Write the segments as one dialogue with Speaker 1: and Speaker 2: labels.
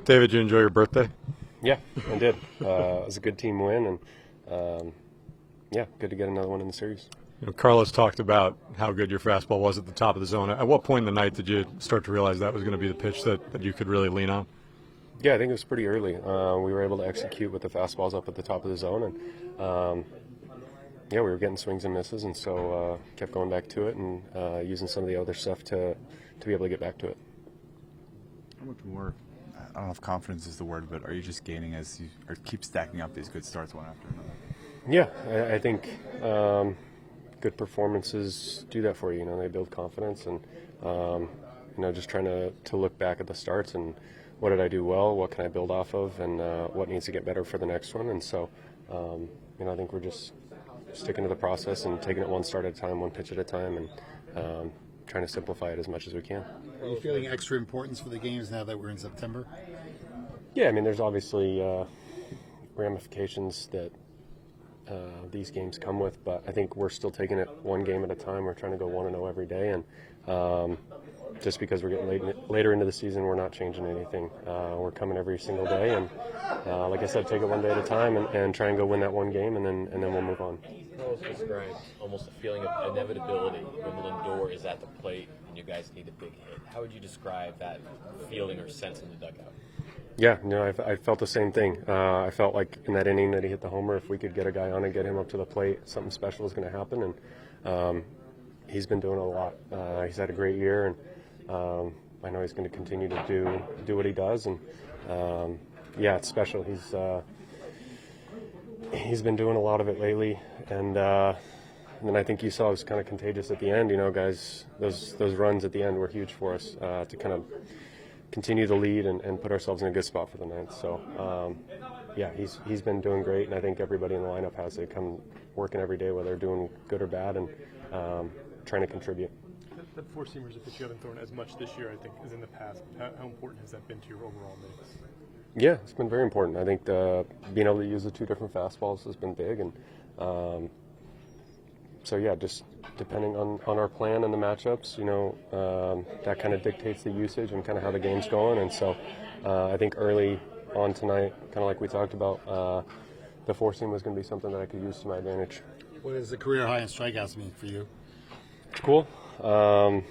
Speaker 1: David, did you enjoy your birthday?
Speaker 2: Yeah, I did. It was a good team win, and yeah, good to get another one in the series.
Speaker 1: Carlos talked about how good your fastball was at the top of the zone. At what point in the night did you start to realize that was going to be the pitch that you could really lean on?
Speaker 2: Yeah, I think it was pretty early. We were able to execute with the fastballs up at the top of the zone, and yeah, we were getting swings and misses, and so kept going back to it and using some of the other stuff to be able to get back to it.
Speaker 3: How much more, I don't know if confidence is the word, but are you just gaining as you keep stacking up these good starts one after another?
Speaker 2: Yeah, I think good performances do that for you. They build confidence, and just trying to look back at the starts and what did I do well, what can I build off of, and what needs to get better for the next one. And so, I think we're just sticking to the process and taking it one start at a time, one pitch at a time, and trying to simplify it as much as we can.
Speaker 4: Are you feeling extra importance for the games now that we're in September?
Speaker 2: Yeah, there's obviously ramifications that these games come with, but I think we're still taking it one game at a time. We're trying to go 1-0 every day, and just because we're getting later into the season, we're not changing anything. We're coming every single day, and like I said, take it one day at a time and try and go win that one game, and then we'll move on.
Speaker 5: Carlos described almost a feeling of inevitability when Lindor is at the plate and you guys need a big hit. How would you describe that feeling or sense in the dugout?
Speaker 2: Yeah, I felt the same thing. I felt like in that inning that he hit the homer, if we could get a guy on and get him up to the plate, something special is going to happen. And he's been doing a lot. He's had a great year, and I know he's going to continue to do what he does. And yeah, it's special. He's been doing a lot of it lately, and then I think you saw it was kind of contagious at the end. Guys, those runs at the end were huge for us to kind of continue the lead and put ourselves in a good spot for the ninth. So, yeah, he's been doing great, and I think everybody in the lineup has to come working every day, whether they're doing good or bad, and trying to contribute.
Speaker 6: That four-seamer is a pitch you haven't thrown as much this year, I think, as in the past. How important has that been to your overall mix?
Speaker 2: Yeah, it's been very important. I think being able to use the two different fastballs has been big, and so yeah, just depending on our plan and the matchups, that kind of dictates the usage and kind of how the game's going. And so I think early on tonight, kind of like we talked about, the four-seam was going to be something that I could use to my advantage.
Speaker 4: What does the career high in strikeouts mean for you?
Speaker 2: It's cool. I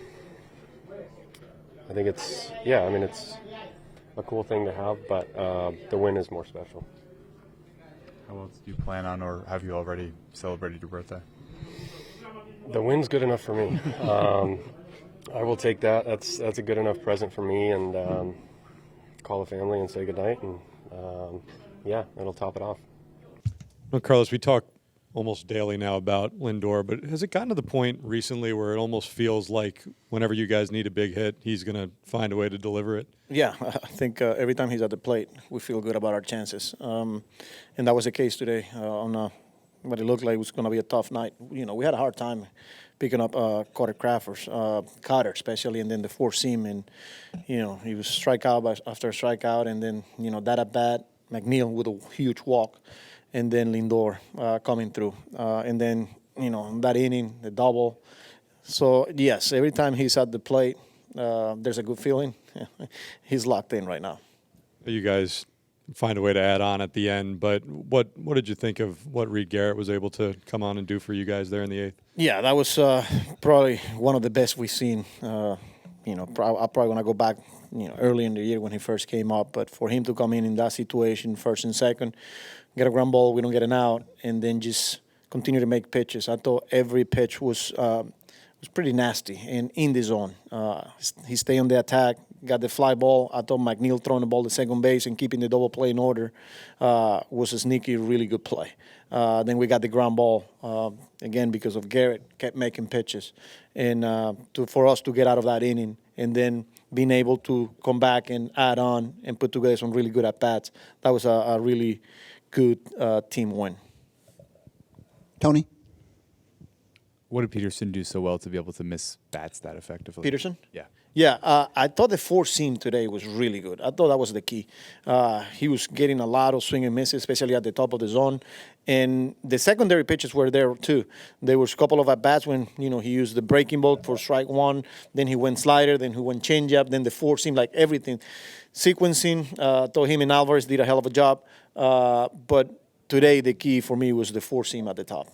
Speaker 2: think it's a cool thing to have, but the win is more special.
Speaker 3: How else do you plan on, or have you already celebrated your birthday?
Speaker 2: The win's good enough for me. I will take that. That's a good enough present for me, and call the family and say goodnight, and yeah, it'll top it off.
Speaker 1: Well, Carlos, we talk almost daily now about Lindor, but has it gotten to the point recently where it almost feels like whenever you guys need a big hit, he's going to find a way to deliver it?
Speaker 7: Yeah, I think every time he's at the plate, we feel good about our chances. And that was the case today on what it looked like was going to be a tough night. We had a hard time picking up Carter especially, and then the four-seam. And, he was strikeout after strikeout, and then, that at-bat, McNeil with a huge walk, and then Lindor coming through. And then, that inning, the double. So, yes, every time he's at the plate, there's a good feeling. He's locked in right now.
Speaker 1: You guys find a way to add on at the end, but what did you think of what Reed Garrett was able to come on and do for you guys there in the eighth? Yeah,
Speaker 7: that was probably one of the best we've seen. I'll probably want to go back, early in the year when he first came up, but for him to come in that situation, first and second, get a ground ball, we don't get an out, and then just continue to make pitches. I thought every pitch was pretty nasty and in the zone. He stayed on the attack, got the fly ball. I thought McNeil throwing the ball to second base and keeping the double play in order was a sneaky, really good play. Then we got the ground ball, again, because of Garrett, kept making pitches. And for us to get out of that inning and then being able to come back and add on and put together some really good at-bats, that was a really good team win.
Speaker 8: Tony?
Speaker 3: What did Peterson do so well to be able to miss bats that effectively?
Speaker 7: Peterson?
Speaker 3: Yeah.
Speaker 7: Yeah, I thought the four seam today was really good. I thought that was the key. He was getting a lot of swing and misses, especially at the top of the zone. And the secondary pitches were there too. There was a couple of at-bats when, he used the breaking ball for strike one. Then he went slider. Then he went changeup. Then the four seam, like everything. Sequencing, thought him and Alvarez did a hell of a job. But today the key for me was the four seam at the top.